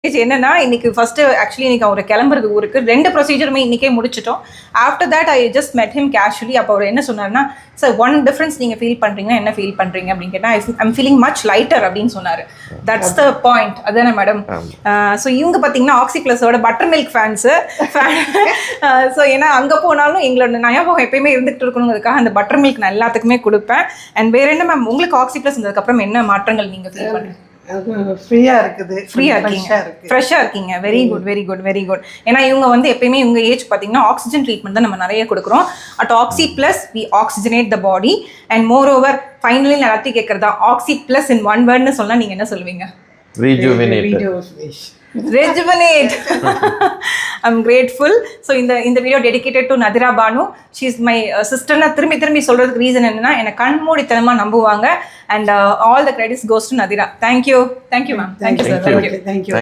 என்னன்னா இன்னைக்கு first actually இன்னைக்கு அவர் கிளம்புறது ஊருக்கு 2 ப்ரொசீஜருமே இன்னைக்கே முடிச்சிட்டோம். ஆஃப்டர் தட் ஐ ஜஸ்ட் மெட் ஹிம் கேஷுவலி. அப்போ அவர் என்ன சொன்னார்னா, சார் ஒன் டிஃபரன்ஸ் நீங்கள் ஃபீல் பண்ணுறீங்கன்னா என்ன ஃபீல் பண்ணுறீங்க அப்படின்னு கேட்டால், ஐம் ஃபீலிங் மச் லைட்டர் அப்படின்னு சொன்னார். That's the point. அதானே மேடம்? ஸோ இவங்க பார்த்தீங்கன்னா ஆக்சி ப்ளஸோட பட்டர் மில்க் ஃபேன்ஸு. ஸோ ஏன்னா அங்கே போனாலும் எங்களோட ஞாபகம் எப்பயுமே இருந்துகிட்டு இருக்கணுங்கிறதுக்காக அந்த பட்டர் மில்க் நான் எல்லாத்துக்குமே கொடுப்பேன். அண்ட் வேற என்ன மேம், உங்களுக்கு ஆக்சி ப்ளஸ் இருந்ததுக்கப்புறம் என்ன மாற்றங்கள் நீங்கள் ஃபீல் பண்ணுறீங்க? ஃப்ரீயா இருக்குது, ஃப்ரீயா இருக்கீங்க, ஃப்ரெஷ்ஷா இருக்கீங்க. Very good very good very good. ஏன்னா இவங்க வந்து எப்பயுமே இவங்க ஏஜ் பார்த்தீங்கன்னா ஆக்சிஜன் ட்ரீட்மெண்ட் தான் நம்ம நிறைய கொடுக்குறோம். At oxy plus we oxygenate the body. And moreover finally எல்லாத்தையும் கேட்கறதா ஆக்சி ப்ளஸ் இன் ஒன் வேர்ட்னு சொன்னா நீங்க என்ன சொல்லுவீங்க? Rejuvenate. I'm grateful. So இந்த video dedicated to Nadira Banu. She is my sister. நான் திரும்பி சொல்றதுக்கு ரீசன் என்னன்னா, என்ன கண்மூடித்தனமா நம்புவாங்க. And all the credits goes to Nadira. Thank you ma'am. Thank you sir. Thank you.